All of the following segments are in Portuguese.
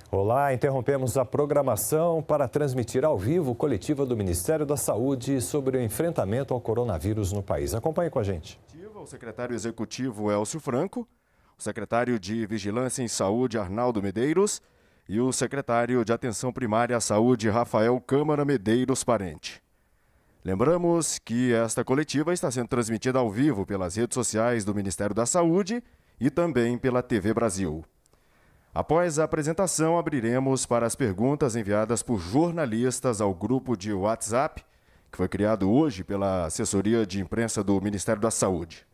Olá, interrompemos a programação para transmitir ao vivo coletiva do Ministério da Saúde sobre o enfrentamento ao coronavírus no país. Acompanhe com a gente. O secretário executivo Elcio Franco, o secretário de Vigilância em Saúde Arnaldo Medeiros e o secretário de Atenção Primária à Saúde Rafael Câmara Medeiros Parente. Lembramos que esta coletiva está sendo transmitida ao vivo pelas redes sociais do Ministério da Saúde e também pela TV Brasil. Após a apresentação, abriremos para as perguntas enviadas por jornalistas ao grupo de WhatsApp, que foi criado hoje pela assessoria de imprensa do Ministério da Saúde.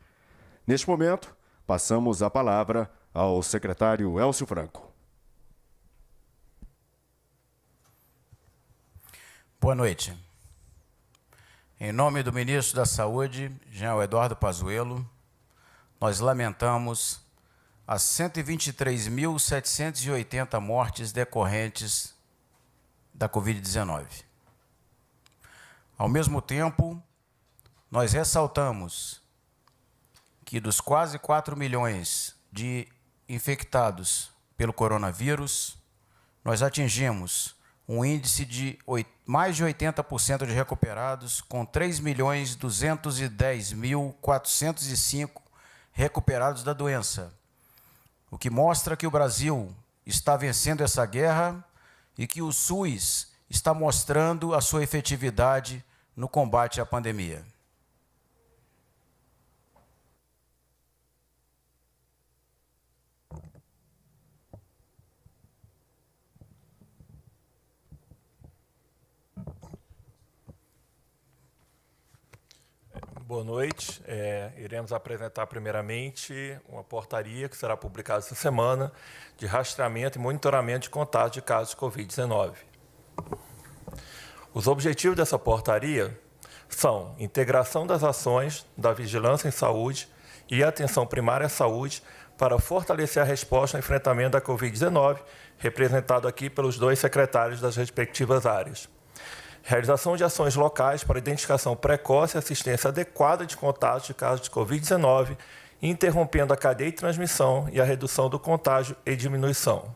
Neste momento, passamos a palavra ao secretário Elcio Franco. Boa noite. Em nome do ministro da Saúde, Jean Eduardo Pazuello, nós lamentamos as 123.780 mortes decorrentes da Covid-19. Ao mesmo tempo, nós ressaltamos que dos quase 4 milhões de infectados pelo coronavírus, nós atingimos um índice de mais de 80% de recuperados, com 3.210.405 recuperados da doença, o que mostra que o Brasil está vencendo essa guerra e que o SUS está mostrando a sua efetividade no combate à pandemia. Boa noite. Iremos apresentar primeiramente uma portaria que será publicada essa semana de rastreamento e monitoramento de contatos de casos de Covid-19. Os objetivos dessa portaria são integração das ações da vigilância em saúde e atenção primária à saúde para fortalecer a resposta ao enfrentamento da Covid-19, representado aqui pelos dois secretários das respectivas áreas. Realização de ações locais para identificação precoce e assistência adequada de contatos de casos de Covid-19, interrompendo a cadeia de transmissão e a redução do contágio e diminuição.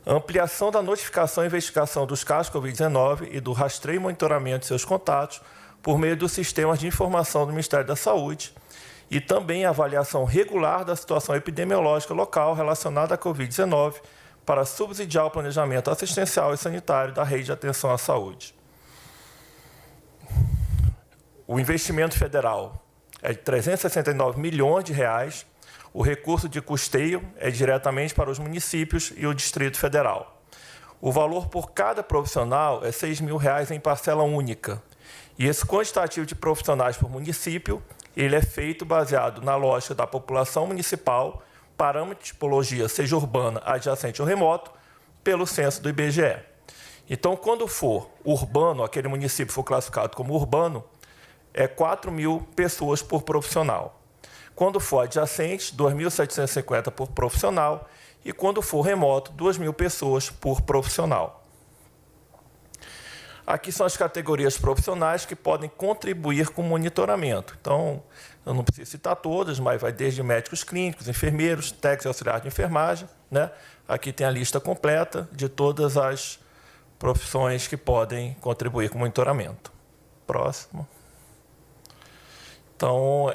Ampliação da notificação e investigação dos casos de Covid-19 e do rastreio e monitoramento de seus contatos por meio dos sistemas de informação do Ministério da Saúde e também a avaliação regular da situação epidemiológica local relacionada à Covid-19 para subsidiar o planejamento assistencial e sanitário da rede de atenção à saúde. O investimento federal é de R$ 369 milhões, o recurso de custeio é diretamente para os municípios e o Distrito Federal. O valor por cada profissional é R$ 6.000 em parcela única. E esse quantitativo de profissionais por município, ele é feito baseado na lógica da população municipal, parâmetro de tipologia, seja urbana, adjacente ou remoto, pelo censo do IBGE. Então, quando for urbano, aquele município for classificado como urbano, é 4.000 pessoas por profissional. Quando for adjacente, 2.750 por profissional. E quando for remoto, 2.000 pessoas por profissional. Aqui são as categorias profissionais que podem contribuir com o monitoramento. Então, eu não preciso citar todas, mas vai desde médicos clínicos, enfermeiros, técnicos e auxiliares de enfermagem, né? Aqui tem a lista completa de todas as profissões que podem contribuir com o monitoramento. Próximo. Então,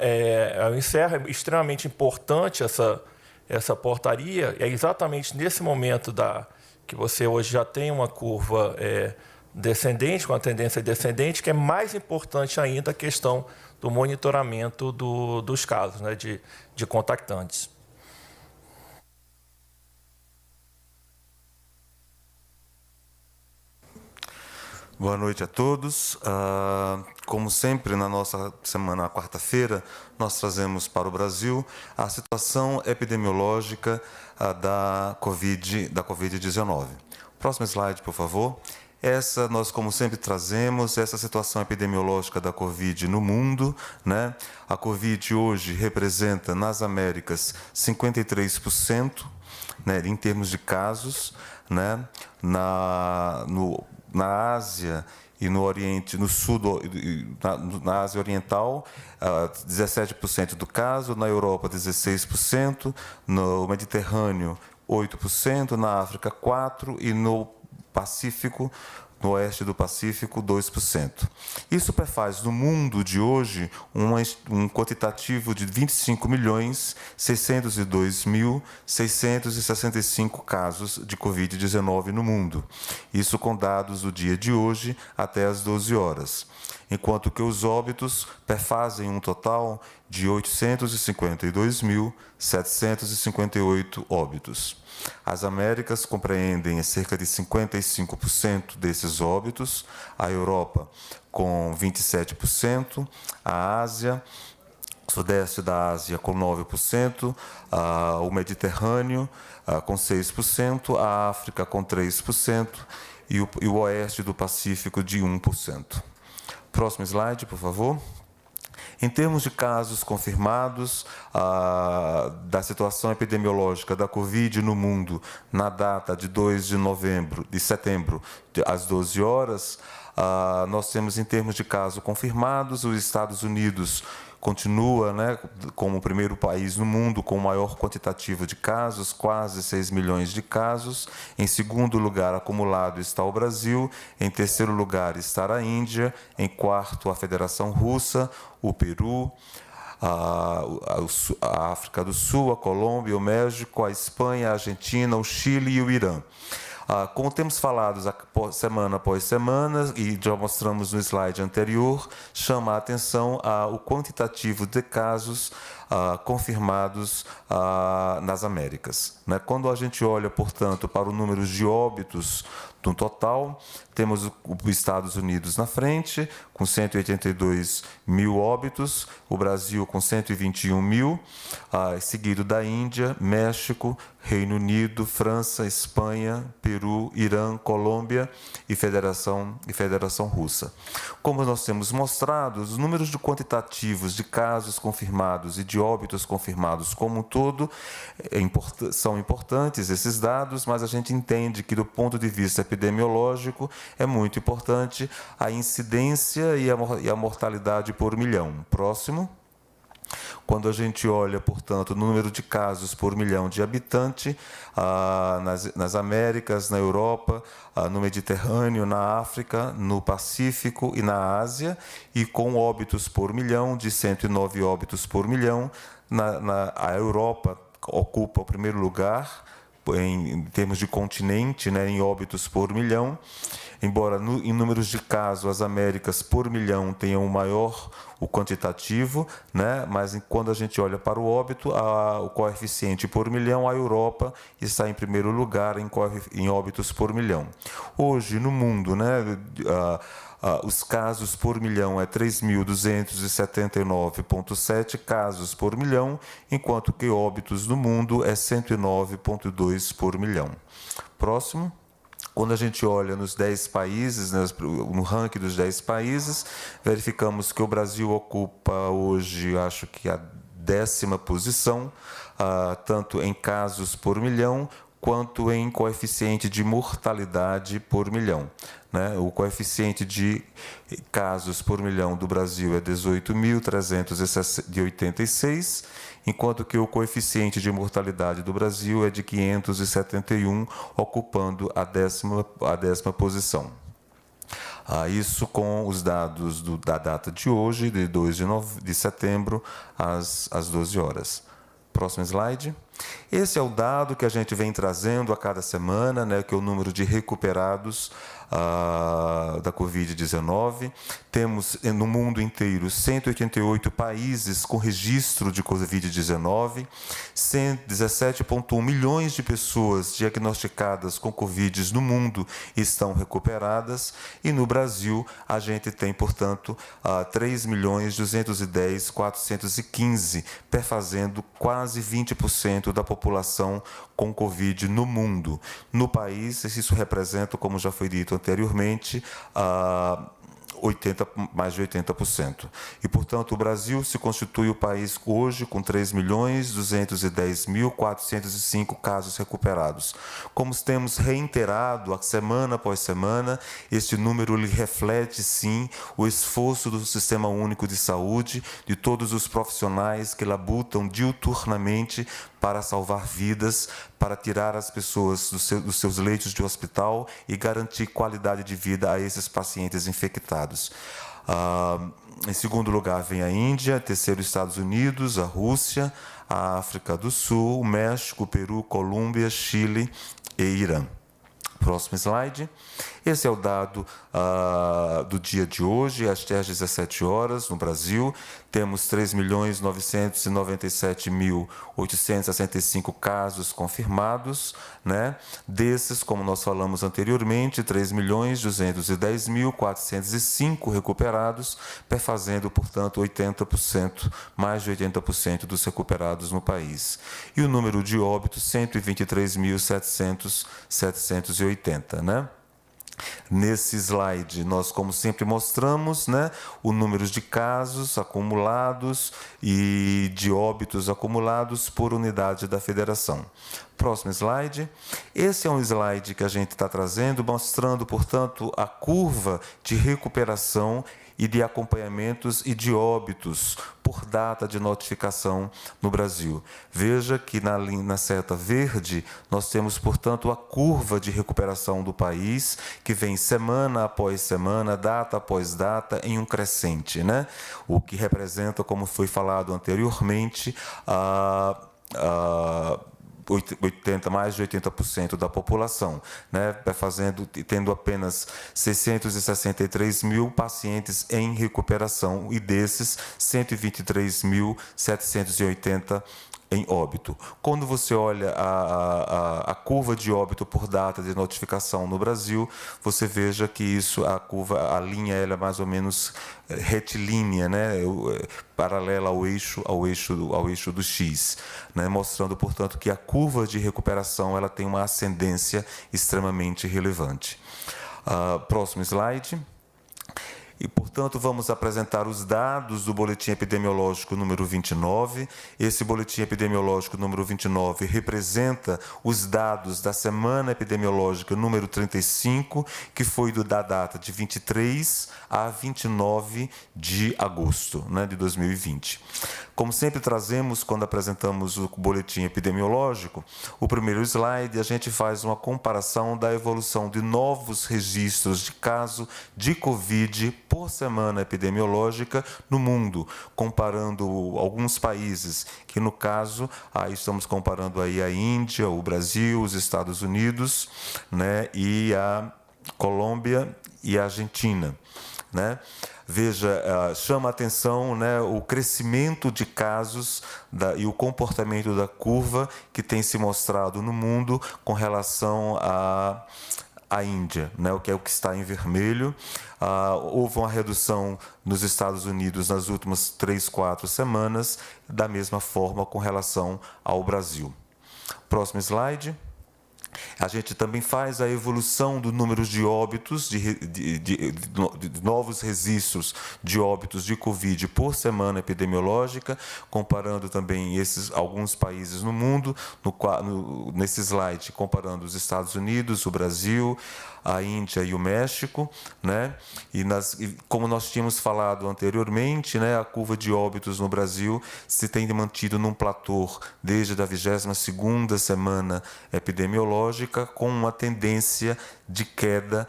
eu encerro, é extremamente importante essa portaria, é exatamente nesse momento que você hoje já tem uma curva descendente, com a tendência descendente, que é mais importante ainda a questão do monitoramento dos casos, né, de contactantes. Boa noite a todos. Como sempre, na nossa semana, na quarta-feira, nós trazemos para o Brasil a situação epidemiológica da Covid-19. Próximo slide, por favor. Nós, como sempre, trazemos essa situação epidemiológica da Covid no mundo, né? A Covid hoje representa, nas Américas, 53%, né, em termos de casos, né? Na Ásia e no Oriente, no Sul, na Ásia Oriental, 17% do caso, na Europa 16%, no Mediterrâneo 8%, na África 4% e no Pacífico, no oeste do Pacífico, 2%. Isso prefaz no mundo de hoje um quantitativo de 25.602.665 casos de Covid-19 no mundo. Isso com dados do dia de hoje até às 12 horas. Enquanto que os óbitos perfazem um total de 852.758 óbitos. As Américas compreendem cerca de 55% desses óbitos, a Europa com 27%, a Ásia, Sudeste da Ásia com 9%, o Mediterrâneo com 6%, a África com 3% e o Oeste do Pacífico de 1%. Próximo slide, por favor. Em termos de casos confirmados da situação epidemiológica da Covid no mundo, na data de 2 de setembro, às 12 horas, nós temos, em termos de casos confirmados, os Estados Unidos continua, como o primeiro país no mundo com o maior quantitativo de casos, quase 6 milhões de casos. Em segundo lugar, acumulado, está o Brasil. Em terceiro lugar está a Índia. Em quarto, a Federação Russa, o Peru, a África do Sul, a Colômbia, o México, a Espanha, a Argentina, o Chile e o Irã. Como temos falado semana após semana, e já mostramos no slide anterior, chama a atenção o quantitativo de casos confirmados nas Américas. Quando a gente olha, portanto, para o número de óbitos no total, temos os Estados Unidos na frente, com 182 mil óbitos, o Brasil com 121 mil, seguido da Índia, México, Reino Unido, França, Espanha, Peru, Irã, Colômbia e Federação Russa. Como nós temos mostrado, os números quantitativos de casos confirmados e de óbitos confirmados como um todo são importantes, esses dados, mas a gente entende que, do ponto de vista epidemiológico, é muito importante a incidência e a mortalidade por milhão. Próximo. Quando a gente olha, portanto, o número de casos por milhão de habitante nas Américas, na Europa, no Mediterrâneo, na África, no Pacífico e na Ásia, e com óbitos por milhão, de 109 óbitos por milhão, a Europa ocupa o primeiro lugar, em termos de continente, em óbitos por milhão, embora em números de casos as Américas por milhão tenham o quantitativo, mas quando a gente olha para o óbito, o coeficiente por milhão, a Europa está em primeiro lugar em óbitos por milhão. Hoje, no mundo, os casos por milhão é 3.279,7 casos por milhão, enquanto que óbitos no mundo é 109,2 por milhão. Próximo. Quando a gente olha nos 10 países, no ranking dos 10 países, verificamos que o Brasil ocupa hoje, acho que a 10ª posição, tanto em casos por milhão, quanto em coeficiente de mortalidade por milhão. O coeficiente de casos por milhão do Brasil é 18.386, enquanto que o coeficiente de mortalidade do Brasil é de 571, ocupando a 10ª posição. Isso com os dados da data de hoje, de 2 de setembro, às 12 horas. Próximo slide. Esse é o dado que a gente vem trazendo a cada semana, que é o número de recuperados da Covid-19. Temos no mundo inteiro 188 países com registro de Covid-19, 17,1 milhões de pessoas diagnosticadas com Covid no mundo estão recuperadas, e no Brasil a gente tem, portanto, 3.210.415, perfazendo quase 20% da população com Covid no mundo. No país, isso representa, como já foi dito anteriormente, mais de 80%. E, portanto, o Brasil se constitui o país hoje com 3.210.405 casos recuperados. Como temos reiterado semana após semana, este número lhe reflete, sim, o esforço do Sistema Único de Saúde, de todos os profissionais que labutam diuturnamente para salvar vidas, para tirar as pessoas dos seus leitos de hospital e garantir qualidade de vida a esses pacientes infectados. Em segundo lugar vem a Índia, terceiro Estados Unidos, a Rússia, a África do Sul, o México, o Peru, Colômbia, Chile e Irã. Próximo slide. Esse é o dado do dia de hoje, às 17 horas, no Brasil. Temos 3.997.865 casos confirmados, né? Desses, como nós falamos anteriormente, 3.210.405 recuperados, perfazendo, portanto, 80%, mais de 80% dos recuperados no país. E o número de óbitos, 123.780, né? Nesse slide, nós, como sempre, mostramos, né, o número de casos acumulados e de óbitos acumulados por unidade da federação. Próximo slide. Esse é um slide que a gente está trazendo, mostrando, portanto, a curva de recuperação e de acompanhamentos e de óbitos por data de notificação no Brasil. Veja que na seta verde nós temos, portanto, a curva de recuperação do país, que vem semana após semana, data após data, em um crescente, né? O que representa, como foi falado anteriormente, mais de 80% da população, né, tendo apenas 663 mil pacientes em recuperação e desses 123.780 em óbito. Quando você olha a curva de óbito por data de notificação no Brasil, você veja que isso, a linha ela é mais ou menos retilínea, né, paralela ao eixo do X, né, mostrando, portanto, que a curva de recuperação ela tem uma ascendência extremamente relevante. Próximo slide. E, portanto, vamos apresentar os dados do Boletim Epidemiológico número 29. Esse Boletim Epidemiológico número 29 representa os dados da Semana Epidemiológica número 35, que foi da data de 23 a 29 de agosto, né, de 2020. Como sempre trazemos, quando apresentamos o Boletim Epidemiológico, o primeiro slide, a gente faz uma comparação da evolução de novos registros de caso de Covid por semana epidemiológica no mundo, comparando alguns países, que no caso, aí estamos comparando aí a Índia, o Brasil, os Estados Unidos, né, e a Colômbia e a Argentina, né? Veja, chama a atenção, né, o crescimento de casos e o comportamento da curva que tem se mostrado no mundo com relação à Índia, né, o que está em vermelho. Houve uma redução nos Estados Unidos nas últimas 3-4 semanas, da mesma forma com relação ao Brasil. Próximo slide. A gente também faz a evolução do número de óbitos, de novos registros de óbitos de Covid por semana epidemiológica, comparando também alguns países no mundo, nesse slide, comparando os Estados Unidos, o Brasil, a Índia e o México, né? E como nós tínhamos falado anteriormente, né, a curva de óbitos no Brasil se tem mantido num platô desde a 22ª semana epidemiológica, com uma tendência de queda,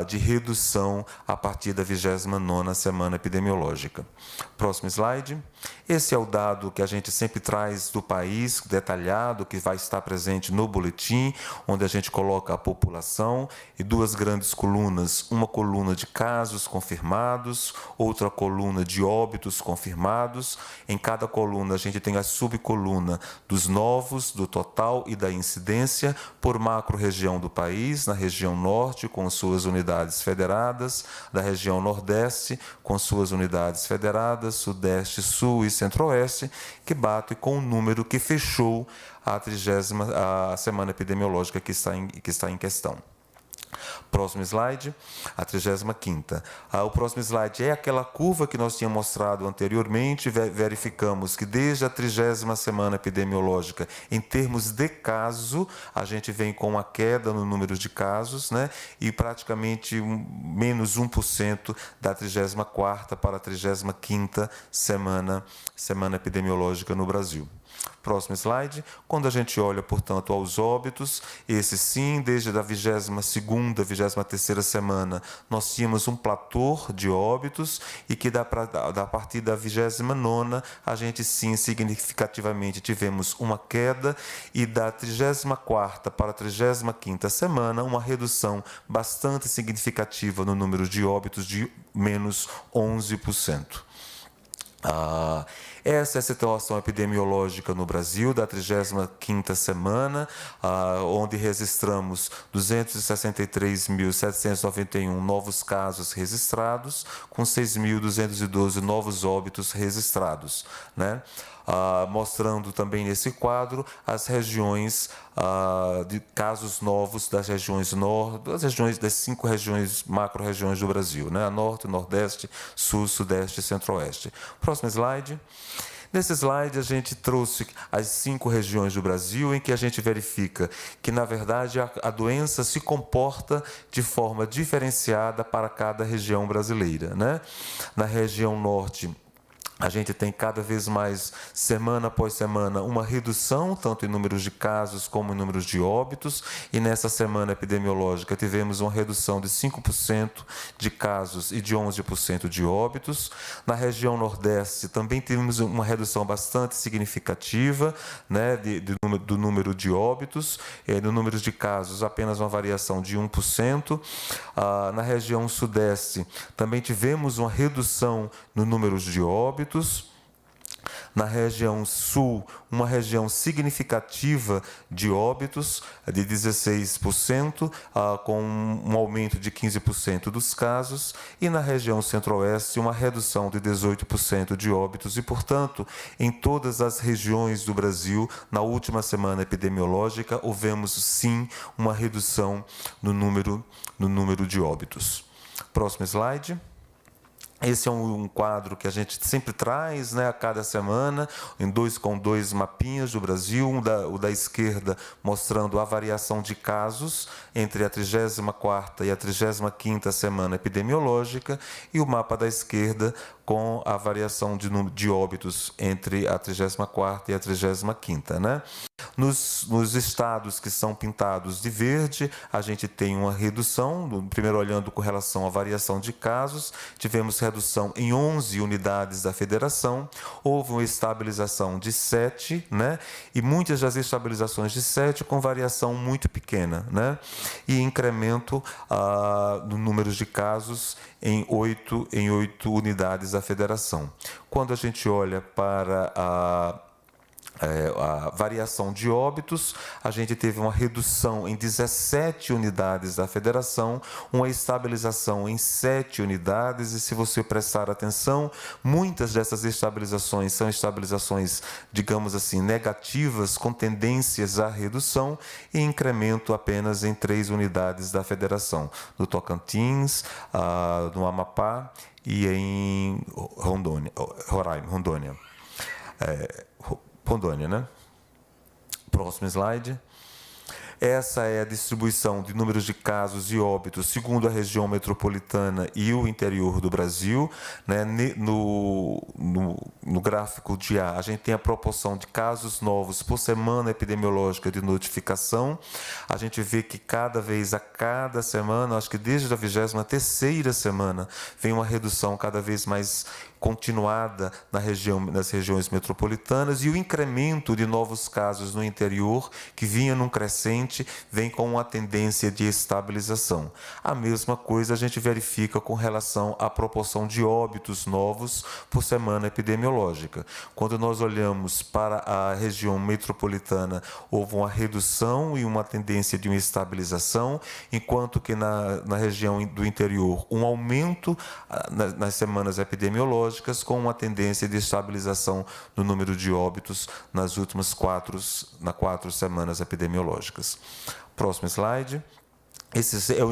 de redução a partir da 29ª semana epidemiológica. Próximo slide. Esse é o dado que a gente sempre traz do país, detalhado, que vai estar presente no boletim, onde a gente coloca a população e duas grandes colunas, uma coluna de casos confirmados, outra coluna de óbitos confirmados. Em cada coluna a gente tem a subcoluna dos novos, do total e da incidência por macro-região do país, na região norte com suas unidades federadas, da região nordeste com suas unidades federadas, sudeste, sul e centro-oeste, que bate com o número que fechou a semana epidemiológica que está em questão. Próximo slide, a 35ª. O próximo slide é aquela curva que nós tínhamos mostrado anteriormente. Verificamos que desde a 30ª semana epidemiológica, em termos de caso, a gente vem com uma queda no número de casos, né? E praticamente menos 1% da 34ª para a 35ª semana epidemiológica no Brasil. Próximo slide. Quando a gente olha, portanto, aos óbitos, esse sim, desde a 22ª, 23ª semana, nós tínhamos um platô de óbitos e que a partir da 29ª, a gente sim, significativamente, tivemos uma queda e da 34ª para a 35ª semana, uma redução bastante significativa no número de óbitos de menos 11%. Essa é a situação epidemiológica no Brasil, da 35ª semana, onde registramos 263.791 novos casos registrados, com 6.212 novos óbitos registrados, né? Mostrando também nesse quadro as regiões de casos novos das regiões das 5 regiões, macro-regiões do Brasil, né? Norte, Nordeste, Sul, Sudeste e Centro-Oeste. Próximo slide. Nesse slide, a gente trouxe as 5 regiões do Brasil em que a gente verifica que, na verdade, a doença se comporta de forma diferenciada para cada região brasileira, né? Na região Norte, a gente tem cada vez mais, semana após semana, uma redução, tanto em números de casos como em números de óbitos. E nessa semana epidemiológica tivemos uma redução de 5% de casos e de 11% de óbitos. Na região Nordeste também tivemos uma redução bastante significativa, né, do número de óbitos. No número de casos, apenas uma variação de 1%. Na região Sudeste também tivemos uma redução no número de óbitos. Na região Sul, uma região significativa de óbitos, de 16%, com um aumento de 15% dos casos, e na região Centro-Oeste, uma redução de 18% de óbitos, e, portanto, em todas as regiões do Brasil, na última semana epidemiológica, houvemos, sim, uma redução no número de óbitos. Próximo slide. Esse é um quadro que a gente sempre traz, né, a cada semana, com dois mapinhas do Brasil, o da esquerda mostrando a variação de casos entre a 34ª e a 35ª semana epidemiológica, e o mapa da esquerda com a variação de óbitos entre a 34ª e a 35ª, né? Nos estados que são pintados de verde, a gente tem uma redução, primeiro olhando com relação à variação de casos, tivemos redução em 11 unidades da federação, houve uma estabilização de 7, né? E muitas das estabilizações de 7 com variação muito pequena, né? E incremento no número de casos em 8 unidades da federação. Quando a gente olha para a variação de óbitos, a gente teve uma redução em 17 unidades da federação, uma estabilização em 7 unidades, e se você prestar atenção, muitas dessas estabilizações são estabilizações, digamos assim, negativas, com tendências à redução, e incremento apenas em 3 unidades da federação, no Tocantins, no Amapá e em Rondônia. Rondônia, né? Próximo slide. Essa é a distribuição de números de casos e óbitos segundo a região metropolitana e o interior do Brasil, né? No gráfico de A gente tem a proporção de casos novos por semana epidemiológica de notificação. A gente vê que cada semana, acho que desde a 23ª semana, vem uma redução cada vez mais continuada nas regiões metropolitanas, e o incremento de novos casos no interior, que vinha num crescente, vem com uma tendência de estabilização. A mesma coisa a gente verifica com relação à proporção de óbitos novos por semana epidemiológica. Quando nós olhamos para a região metropolitana, houve uma redução e uma tendência de uma estabilização, enquanto que na região do interior, um aumento nas semanas epidemiológicas, com uma tendência de estabilização no número de óbitos nas últimas 4 semanas epidemiológicas. Próximo slide. Esse é o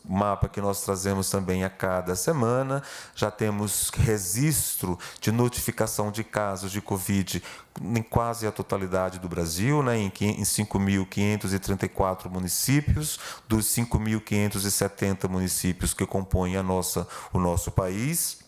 mapa que nós trazemos também a cada semana. Já temos registro de notificação de casos de Covid em quase a totalidade do Brasil, né, em 5.534 municípios, dos 5.570 municípios que compõem o nosso país.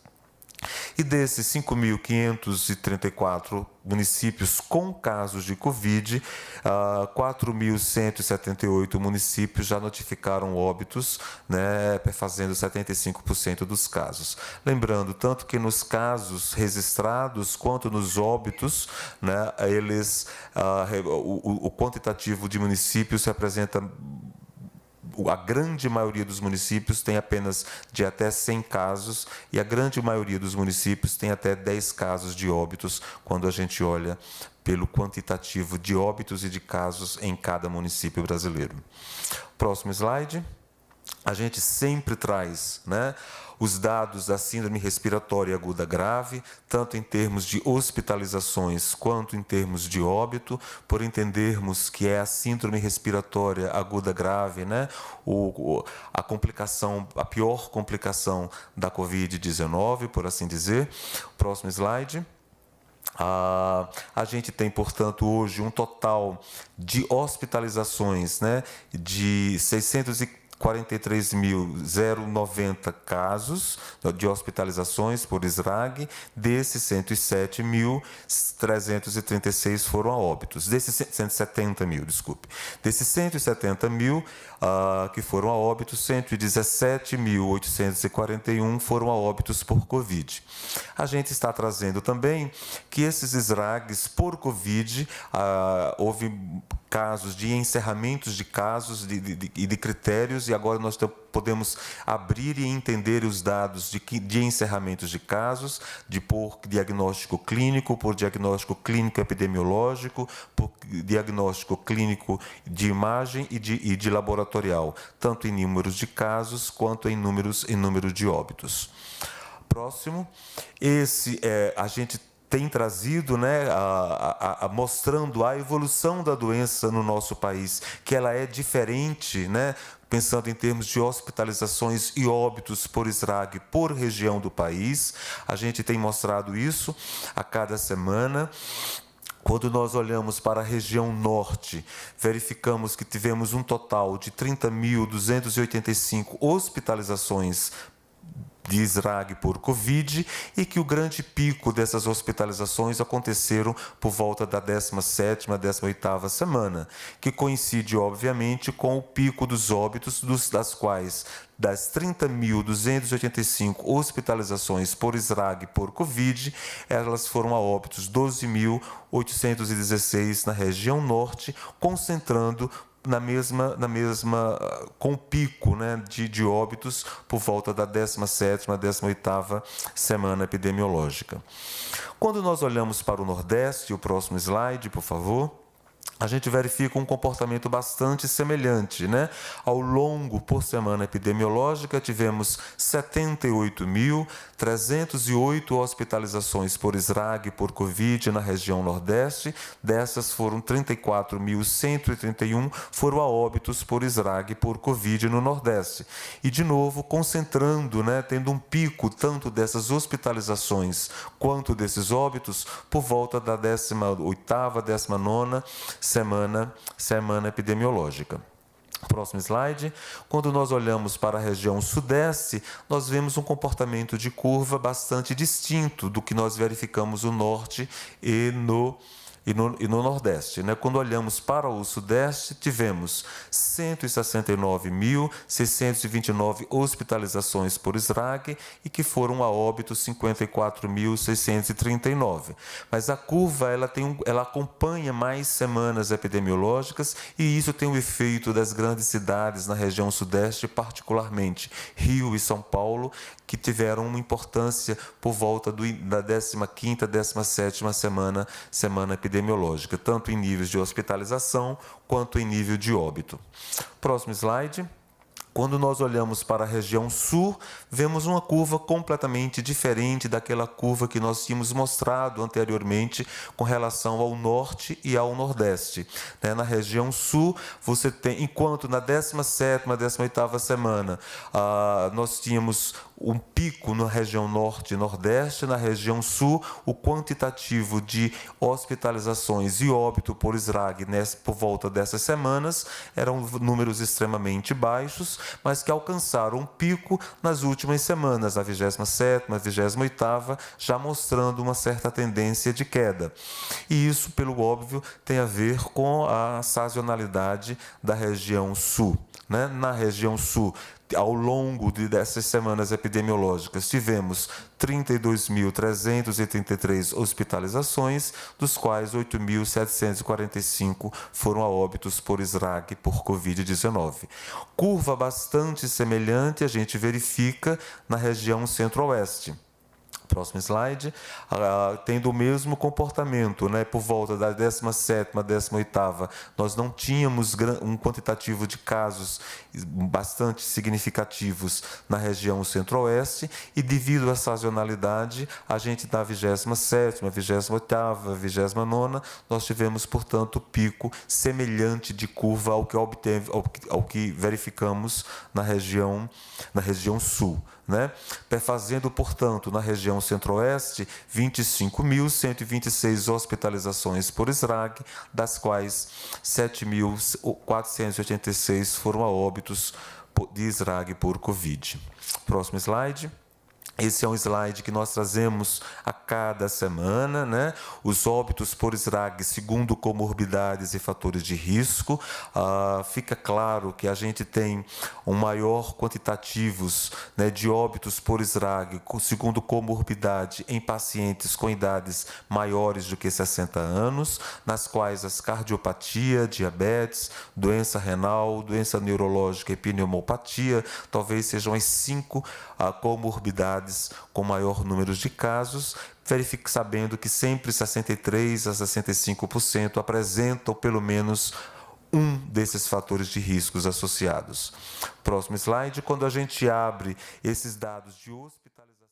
E desses 5.534 municípios com casos de Covid, 4.178 municípios já notificaram óbitos, né, fazendo 75% dos casos. Lembrando, tanto que nos casos registrados quanto nos óbitos, né, o quantitativo de municípios representa. A grande maioria dos municípios tem apenas de até 100 casos e a grande maioria dos municípios tem até 10 casos de óbitos, quando a gente olha pelo quantitativo de óbitos e de casos em cada município brasileiro. Próximo slide. A gente sempre traz, né, os dados da síndrome respiratória aguda grave, tanto em termos de hospitalizações quanto em termos de óbito, por entendermos que é a síndrome respiratória aguda grave, né, a pior complicação da Covid-19, por assim dizer. Próximo slide. A gente tem, portanto, hoje um total de hospitalizações, né, de 643.090 casos de hospitalizações por SRAG, desses 107.336 foram a óbitos, desses 170 mil, desculpe. Desses 170 mil que foram a óbitos, 117.841 foram a óbitos por Covid. A gente está trazendo também que esses SRAGs por Covid, houve casos de encerramentos de casos e de critérios, e agora nós podemos abrir e entender os dados de encerramentos de casos, por diagnóstico clínico epidemiológico, por diagnóstico clínico de imagem e de laboratorial, tanto em números de casos quanto em número de óbitos. Próximo, a gente tem trazido, né, mostrando a evolução da doença no nosso país, que ela é diferente, né, pensando em termos de hospitalizações e óbitos por SRAG por região do país. A gente tem mostrado isso a cada semana. Quando nós olhamos para a região norte, verificamos que tivemos um total de 30.285 hospitalizações de SRAG por Covid, e que o grande pico dessas hospitalizações aconteceram por volta da 17ª, 18ª semana, que coincide, obviamente, com o pico dos óbitos, das quais, das 30.285 hospitalizações por SRAG por Covid, elas foram a óbitos 12.816 na região norte, concentrando com o pico, né, de óbitos por volta da 17ª, 18ª semana epidemiológica. Quando nós olhamos para o Nordeste, o próximo slide, por favor, a gente verifica um comportamento bastante semelhante, né? Ao longo, por semana epidemiológica, tivemos 78.308 hospitalizações por SRAG por Covid na região Nordeste. Dessas foram 34.131 foram a óbitos por SRAG por Covid no Nordeste. E, de novo, concentrando, né, tendo um pico tanto dessas hospitalizações quanto desses óbitos por volta da 18ª, 19ª semana epidemiológica. Próximo slide. Quando nós olhamos para a região sudeste, nós vemos um comportamento de curva bastante distinto do que nós verificamos no norte e no Nordeste, né? Quando olhamos para o Sudeste, tivemos 169.629 hospitalizações por SRAG e que foram a óbito 54.639. Mas a curva ela acompanha mais semanas epidemiológicas, e isso tem o efeito das grandes cidades na região Sudeste, particularmente Rio e São Paulo, que tiveram uma importância por volta da 15ª, 17ª semana epidemiológica, tanto em níveis de hospitalização quanto em nível de óbito. Próximo slide. Quando nós olhamos para a região sul, vemos uma curva completamente diferente daquela curva que nós tínhamos mostrado anteriormente com relação ao norte e ao nordeste. Na região sul, você tem, enquanto na 17ª, 18ª semana, nós tínhamos um pico na região norte e nordeste, na região sul, o quantitativo de hospitalizações e óbito por SRAG por volta dessas semanas eram números extremamente baixos, mas que alcançaram um pico nas últimas semanas, a 27ª, a 28ª, já mostrando uma certa tendência de queda. E isso, pelo óbvio, tem a ver com a sazonalidade da região sul. Na região sul, ao longo dessas semanas epidemiológicas, tivemos 32.333 hospitalizações, dos quais 8.745 foram a óbitos por SRAG por Covid-19. Curva bastante semelhante a gente verifica na região centro-oeste. Próximo slide, tendo o mesmo comportamento, por volta da 17ª, 18ª, nós não tínhamos um quantitativo de casos bastante significativos na região centro-oeste e devido à sazonalidade, a gente da 27ª, 28ª, 29ª, nós tivemos, portanto, pico semelhante de curva ao que verificamos na região sul. Perfazendo, portanto, na região centro-oeste, 25.126 hospitalizações por SRAG, das quais 7.486 foram a óbitos de SRAG por Covid. Próximo slide. Esse é um slide que nós trazemos a cada semana, Os óbitos por SRAG segundo comorbidades e fatores de risco. Fica claro que a gente tem um maior quantitativos de óbitos por SRAG segundo comorbidade em pacientes com idades maiores do que 60 anos, nas quais as cardiopatia, diabetes, doença renal, doença neurológica e pneumopatia talvez sejam as 5 comorbidades com maior número de casos, sabendo que sempre 63% a 65% apresentam pelo menos um desses fatores de riscos associados. Próximo slide, quando a gente abre esses dados de hospitalização...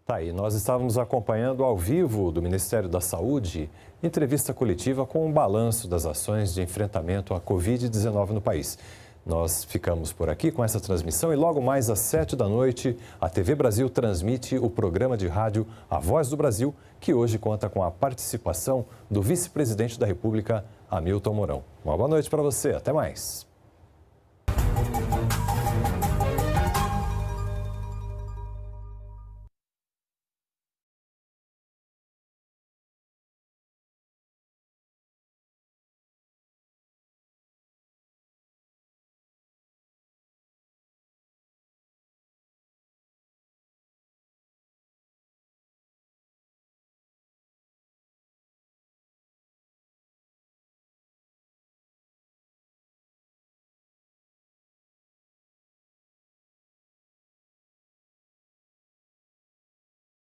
Tá aí, nós estávamos acompanhando ao vivo do Ministério da Saúde entrevista coletiva com um balanço das ações de enfrentamento à Covid-19 no país. Nós ficamos por aqui com essa transmissão e logo mais às 19h, a TV Brasil transmite o programa de rádio A Voz do Brasil, que hoje conta com a participação do vice-presidente da República, Hamilton Mourão. Uma boa noite para você, até mais.